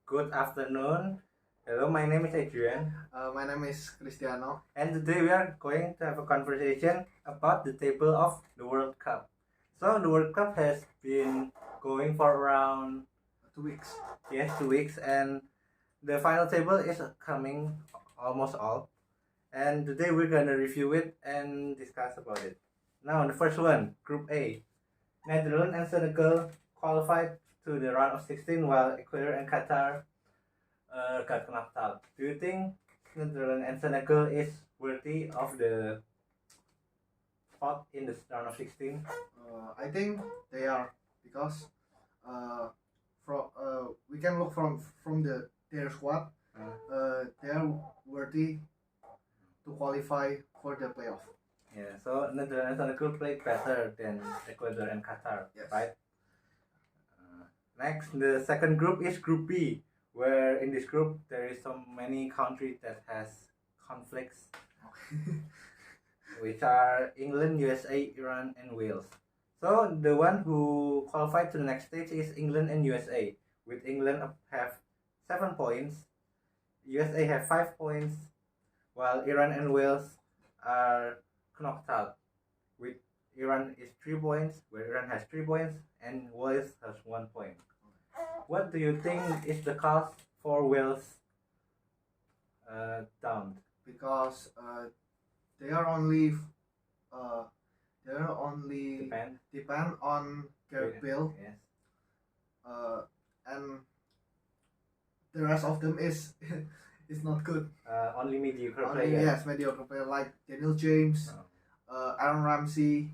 Good afternoon. Hello, my name is Adrian, My name is Cristiano. and today we are going to have a conversation about the table of the World Cup. So, the World Cup has been going for around 2 weeks. 2 weeks, and the final table is coming almost all. And today we're gonna review it and discuss about it. Now, the first one, Group A, Netherlands and Senegal qualified to the round of 16, while Ecuador and Qatar got knocked out. Do you think Netherlands and Senegal is worthy of the spot in the round of 16? I think they are because we can look from their squad. They are worthy to qualify for the playoff. Yeah, so Netherlands and Senegal played better than Ecuador and Qatar, Yes. right? Next, the second group is Group B, where in this group there is so many countries that has conflicts, which are England, USA, Iran, and Wales. So the one who qualified to the next stage is England and USA, with England have 7 points, USA have 5 points, while Iran and Wales are knocked out, with Iran is 3 points, where Iran has 3 points, and Wales has 1 point. What do you think is the cause for Wales down? Because they are only depend on Gareth Bale. Yes. And the rest of them is is not good. Only mediocre Only, players. yes, mediocre player like Daniel James, Aaron Ramsey,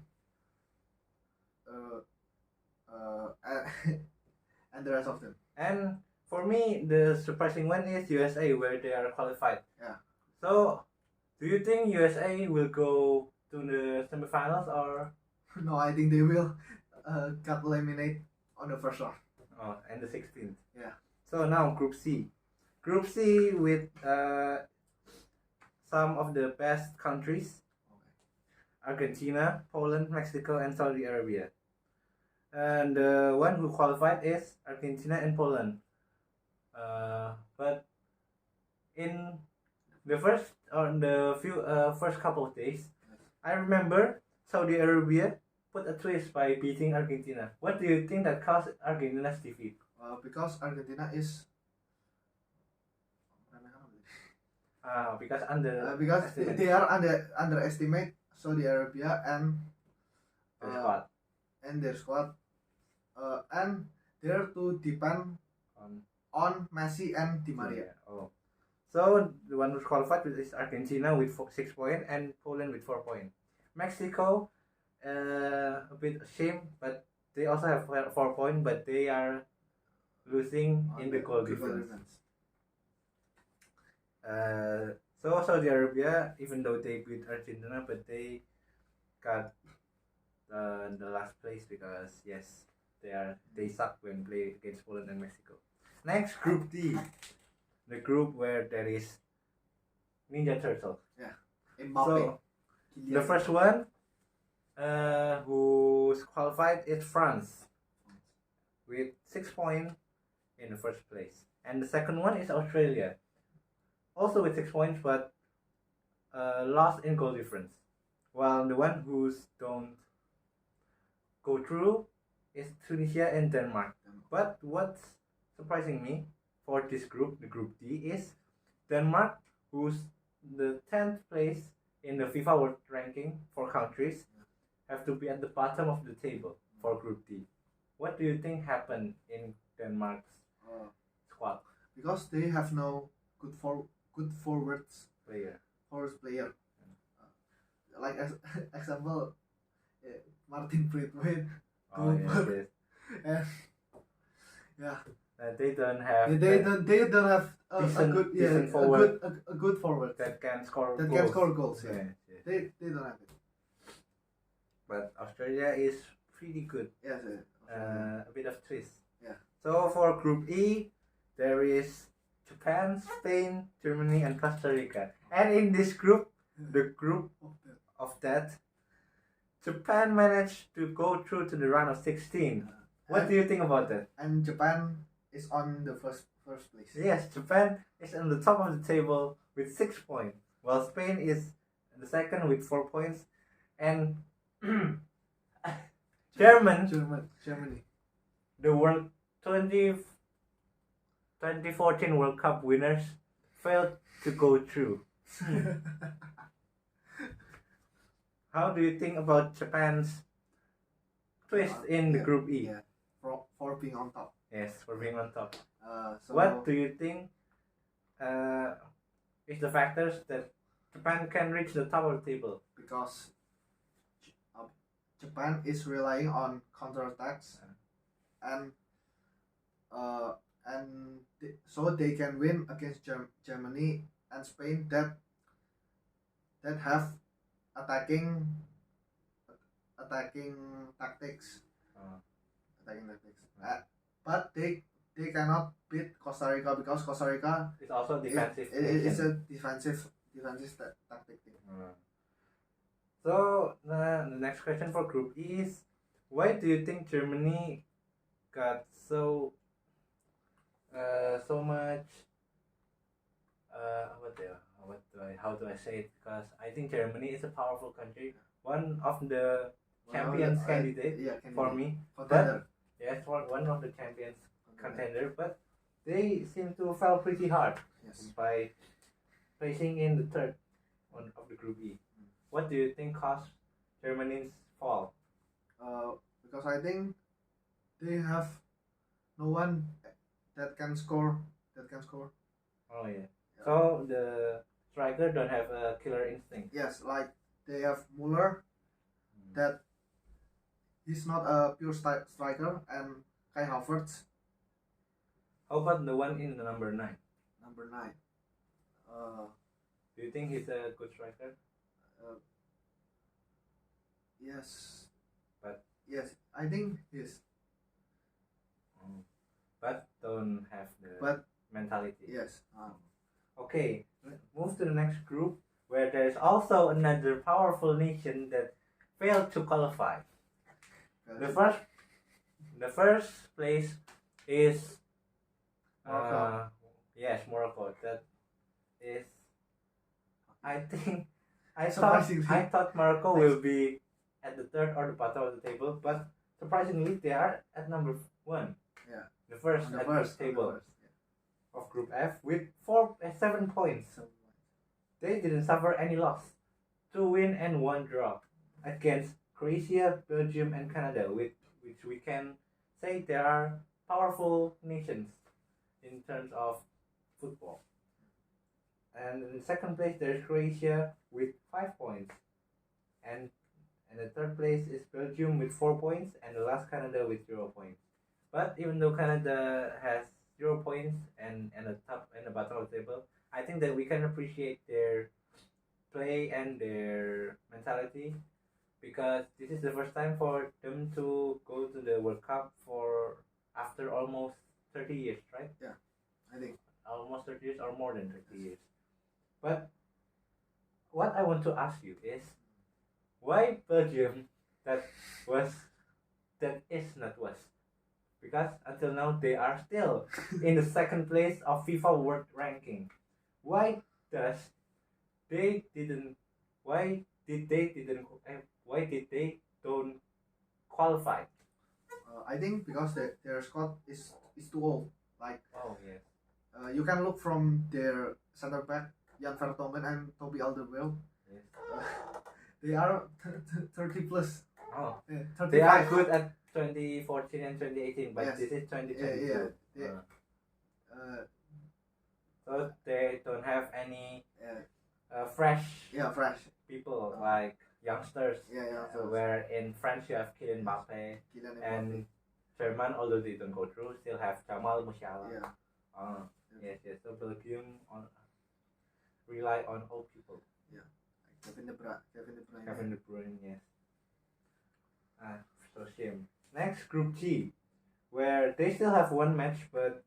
and the rest of them. And for me, the surprising one is USA, where they are qualified. Yeah. So, do you think USA will go to the semifinals or? No, I think they will get eliminated on the first round. Oh, and the 16th. Yeah. So now Group C. Group C with some of the best countries: Argentina, Poland, Mexico, and Saudi Arabia. And the one who qualified is Argentina and Poland. But in the first couple of days, I remember Saudi Arabia put a twist by beating Argentina. What do you think that caused Argentina's defeat? Because Argentina is because they are underestimate Saudi Arabia and their squad, and they're to depend on Messi and Di Maria. Oh, so the one who's qualified is Argentina with 6 points and Poland with 4 points. Mexico, a bit ashamed, but they also have 4 points, but they are losing in the goal difference. So Saudi Arabia, even though they beat Argentina, but they got the last place because yes, they suck when play against Poland and Mexico. Next, Group D, the group where there is Ninja Turtles. Yeah, Mbappe. So the first one who's qualified is France with 6 points in the first place, and the second one is Australia, also with 6 points, but lost in goal difference. While the one who's don't go through is Tunisia and Denmark. But what's surprising me for this group, the Group D, is Denmark, who's the 10th place in the FIFA World Ranking for countries, have to be at the bottom of the table for Group D. What do you think happened in Denmark's squad? Because they have no good forwards Player. Like example, Martin Braithwaite, Yes. and yeah, They don't have they don't have decent forward a good forward that can score that goals. can score goals. Yeah. Yes. They don't have it. But Australia is pretty good. Yes. A bit of twist. Yeah. So for Group E, there is Japan, Spain, Germany, and Costa Rica. And in this group, the group of that, Japan managed to go through to the round of 16. What do you think about that? And Japan is on the first place. Yes, Japan is on the top of the table with 6 points, while Spain is the second with 4 points, and Germany. the World 2014 World Cup winners, failed to go through. How do you think about Japan's twist in the Group E? Yeah, for being on top. Yes, for being on top. So What do you think is the factors that Japan can reach the top of the table? Because Japan is relying on counterattacks, and so they can win against Germany and Spain that have attacking tactics. But they cannot beat Costa Rica because Costa Rica It's also defensive. it's a defensive tactic thing. So the next question for Group E is, why do you think Germany got so much? How do I say it? Because I think Germany is a powerful country, one of the champions candidate for me. But yes, one of the champions contender, but they seem to fall pretty hard by placing in the third one of the Group E. What do you think caused Germany's fall? Because I think they have no one that can score. Oh yeah. So the striker don't have a killer instinct. Yes, like they have Muller, that he's not a pure striker, and Kai Havertz. How about the one in the number 9? Number 9. Do you think he's a good striker? Yes. But yes, I think he's. But don't have the mentality. Yes. Okay, move to the next group where there is also another powerful nation that failed to qualify. The first place is Morocco. Yes, Morocco. That is, I think, I Surprisingly. thought Morocco will be at the third or the bottom of the table, but surprisingly they are at number 1. Yeah. The first at this table of Group F with 7 points. They didn't suffer any loss. 2 win and 1 draw against Croatia, Belgium, and Canada, which we can say they are powerful nations in terms of football. And in second place there is Croatia with 5 points, and the third place is Belgium with 4 points, and the last Canada with 0 points. But even though Canada has 0 points and the top and the bottom of the table, I think that we can appreciate their play and their mentality, because this is the first time for them to go to the World Cup for after almost 30 years, right? Yeah, I think almost 30 years or more than 30 years. But what I want to ask you is, why Belgium that is not was? Because until now they are still in the second place of FIFA World Ranking. Why did they don't qualify? I think because their squad is too old. Like, oh yes, you can look from their center back Jan Vertonghen and Toby Alderweireld. Yes. They are 30 plus. Oh, yeah, they are good at 2014 and 2018, but yes. This is 2022. Yeah. So they don't have any fresh people like youngsters. So where in France you have Kylian Mbappe, and German, although they don't go through, still have Jamal Musiala. Yes. So Belgium rely on old people. Kevin De Bruyne. Kevin De Bruyne, yes. So shame. Next, Group G, where they still have 1 match, but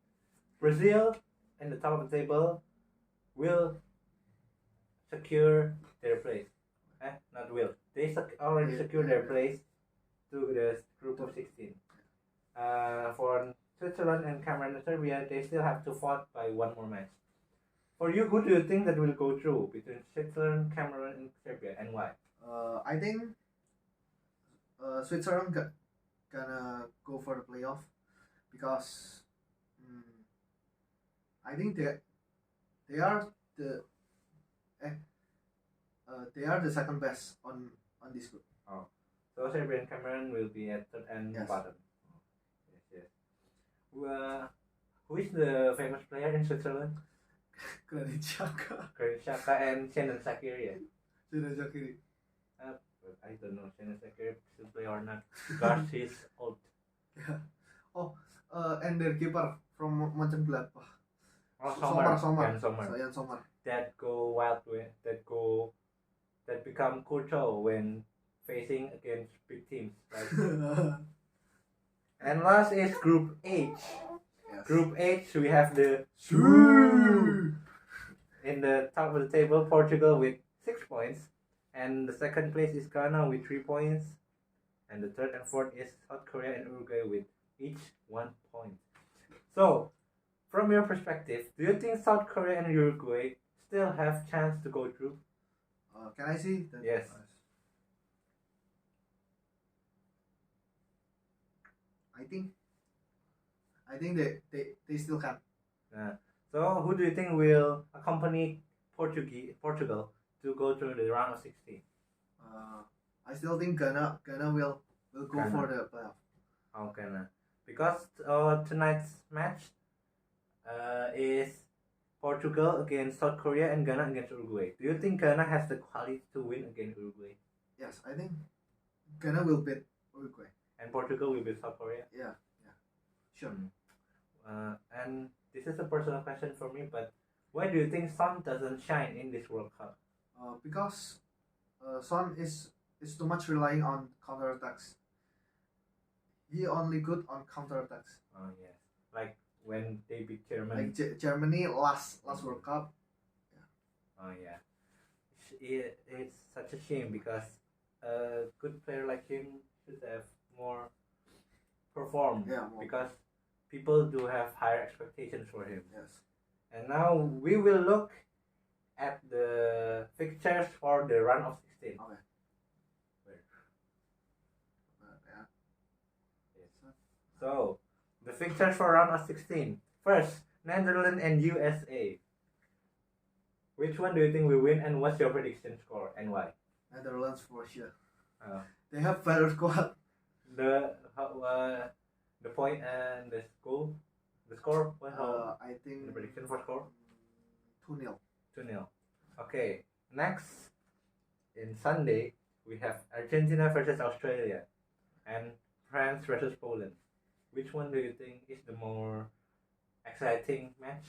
Brazil in the top of the table will secure their place. Not will. They already secured their place to the Group of 16. For Switzerland and Cameroon and Serbia, they still have to fight by one more match. For you, who do you think that will go through between Switzerland, Cameroon, and Serbia, and why? I think Switzerland gonna go for the playoff because I think they are the they are the second best on this group. Oh, so Serbia and Cameroon will be at third and Yes. bottom. Yes. Who is the famous player in Switzerland? Granit Xhaka. Granit Xhaka and Xherdan Shaqiri. Xherdan Shaqiri. I don't know Xherdan Shaqiri still play or not because he's old. Yeah. Oh, and their keeper from Mönchengladbach. Sommer. Sommer. That go wild with that become crucial when facing against big teams. Right? And last is Group H. Yes. Group H, we have the in the top of the table Portugal with 6 points, and the second place is Ghana with 3 points, and the third and fourth is South Korea and Uruguay with each 1 point. So, from your perspective, do you think South Korea and Uruguay still have chance to go through? Can I see? Yes. I think they still can. So who do you think will accompany Portugal to go through the round of 16? I still think Ghana will go Ghana. for the playoff. How Ghana? Because tonight's match is Portugal against South Korea and Ghana against Uruguay. Do you think Ghana has the quality to win against Uruguay? Yes, I think Ghana will beat Uruguay. And Portugal will beat South Korea? Yeah. Sure. And this is a personal question for me, but why do you think Son doesn't shine in this World Cup? Because Son is too much relying on counterattacks. He only good on counterattacks. Oh yes, like when they beat Germany. Like Germany last World Cup. Oh yeah, it's such a shame because a good player like him should have more performed. Yeah, more. Because people do have higher expectations for him. Yes. And now we will look at the fixtures for the round of 16. Okay. So, the fixtures for round of 16. First, Netherlands and USA. Which one do you think will win, and what's your prediction score and why? Netherlands for sure. They They have better squad. The point and the score. The score. I think the prediction for score. 2-0. 2-0. Okay. Next, in Sunday, we have Argentina versus Australia, and France versus Poland. Which one do you think is the more exciting match?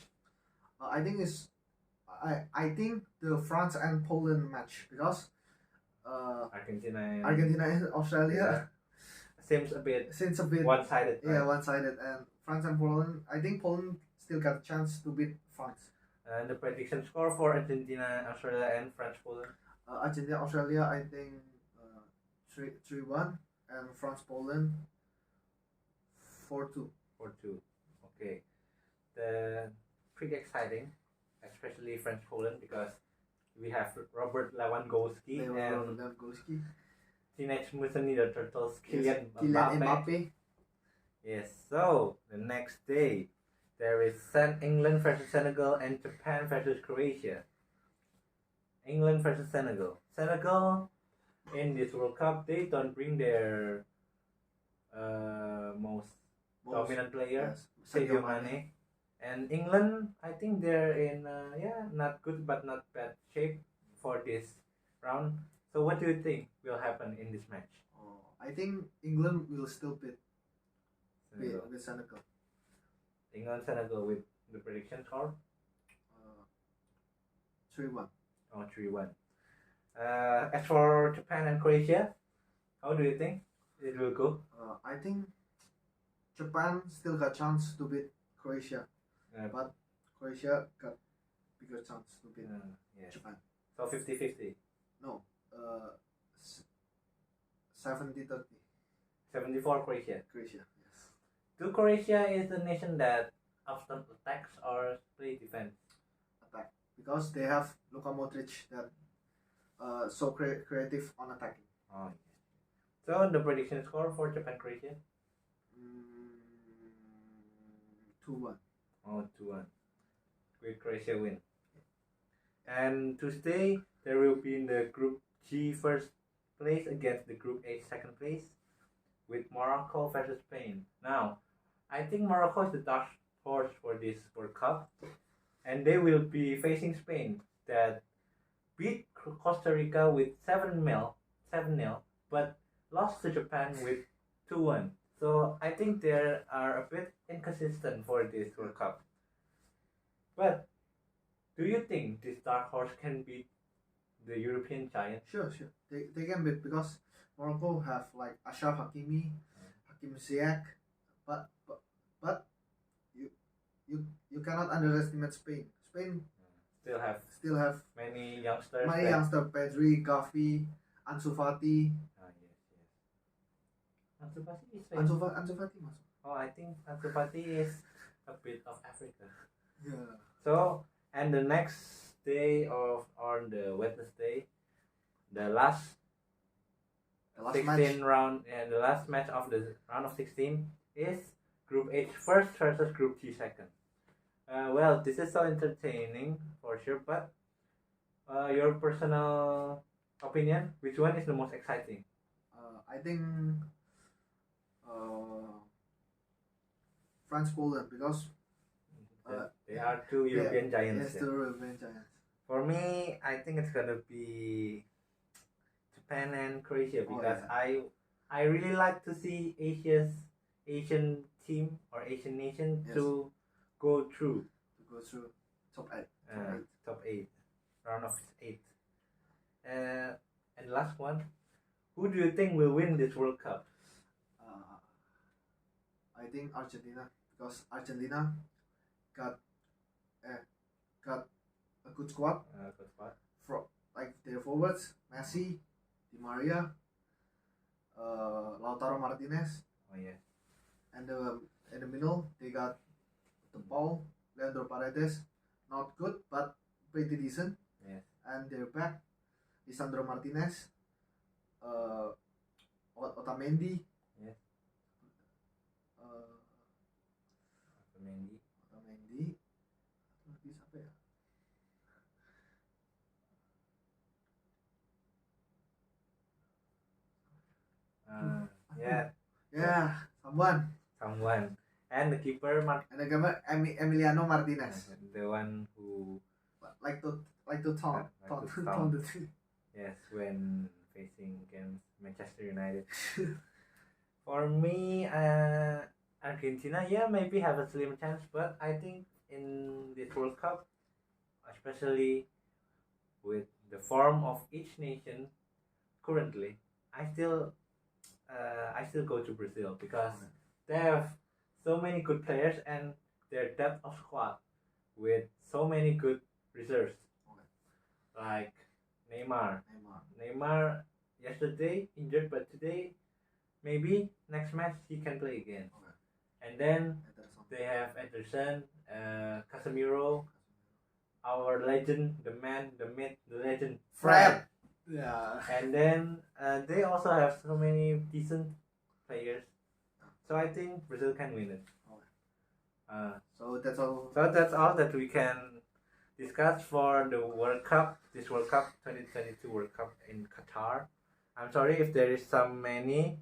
I think I think the France and Poland match because Argentina and Australia seems a bit one-sided. Yeah, one-sided, and France and Poland. I think Poland still got a chance to beat France. And the prediction score for Argentina, Australia, and France, Poland. Argentina, Australia. I think 3-1, and France, Poland 4-2. 4-2. Okay. The pretty exciting, especially France, Poland, because we have Robert Lewandowski and Teenage Mutant Ninja Turtles, Kylian Mbappe. Yes. So the next day, there is England versus Senegal and Japan versus Croatia. England versus Senegal. Senegal in this World Cup, they don't bring their most dominant player, Sadio Mane. And England, I think they're in not good but not bad shape for this round. So what do you think will happen in this match? I think England will still beat Senegal. England, Senegal with the prediction score? 3-1. Oh, 3-1. As for Japan and Croatia, how do you think it will go? I think Japan still got chance to beat Croatia, but Croatia got bigger chance to beat Japan. So 50-50? No, 70-30. 74 Croatia? Croatia, yes. Do Croatia is the nation that often attacks or play defense? Attack, because they have Luka Modric that so creative on attacking. Oh, yes. So the prediction score for Japan Croatia? 2-1. Oh, 2-1. With Croatia win. And Tuesday there will be in the Group G first place against the Group H second place with Morocco versus Spain. Now, I think Morocco is the dark horse for this World Cup, and they will be facing Spain that beat Costa Rica with 7-0, but lost to Japan with 2-1. So I think they are a bit inconsistent for this World Cup. But do you think this dark horse can beat the European giant? Sure. They can beat, because Morocco have like Ashraf Hakimi, Hakim Ziyech, but you cannot underestimate Spain. Spain still have many youngsters. Pedri, Gavi, Ansu Fati. Yes. Ansu Fati is Ansu Fati masuk. Oh, I think Ansu Fati is a bit of Africa. Yeah. So, and the next day on the Wednesday, the last 16 match. round, and the last match of the round of 16 is Group H first versus Group G second. Well, this is so entertaining for sure, but your personal opinion, which one is the most exciting? I think France Poland, because they are two European giants. Yes, two European giants. For me, I think it's gonna be Japan and Croatia, because I really like to see Asian team or Asian nation to go through top 8, round of 8. And last one, who do you think will win this World Cup? I think Argentina, because Argentina got a good squad. From like their forwards, Messi, Di Maria, Lautaro Martinez. Oh yeah. And in the middle they got the ball, Leandro Paredes, not good but pretty decent. Yes. And their back, Lisandro Martinez, Otamendi. Yes. Otamendi. Lagi siapa ya? Yeah, someone. And the keeper, And the keeper, Emiliano Martinez. The one who like to taunt the team. Yes, when facing against Manchester United. For me, Argentina, maybe have a slim chance, but I think in this World Cup, especially with the form of each nation currently, I still go to Brazil, because they have so many good players and their depth of squad with so many good reserves, like Neymar yesterday injured, but today maybe next match he can play again. And then they have Ederson, Casemiro, our legend, the man, the myth, the legend, Fred. Yeah. And then they also have so many decent players, so I think Brazil can win it. So that's all. So that's all that we can discuss for the World Cup, this World Cup 2022 World Cup in Qatar. I'm sorry if there is so many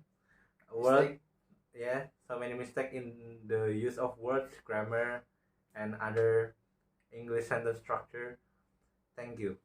mistakes in the use of words, grammar, and other English sentence structure. Thank you.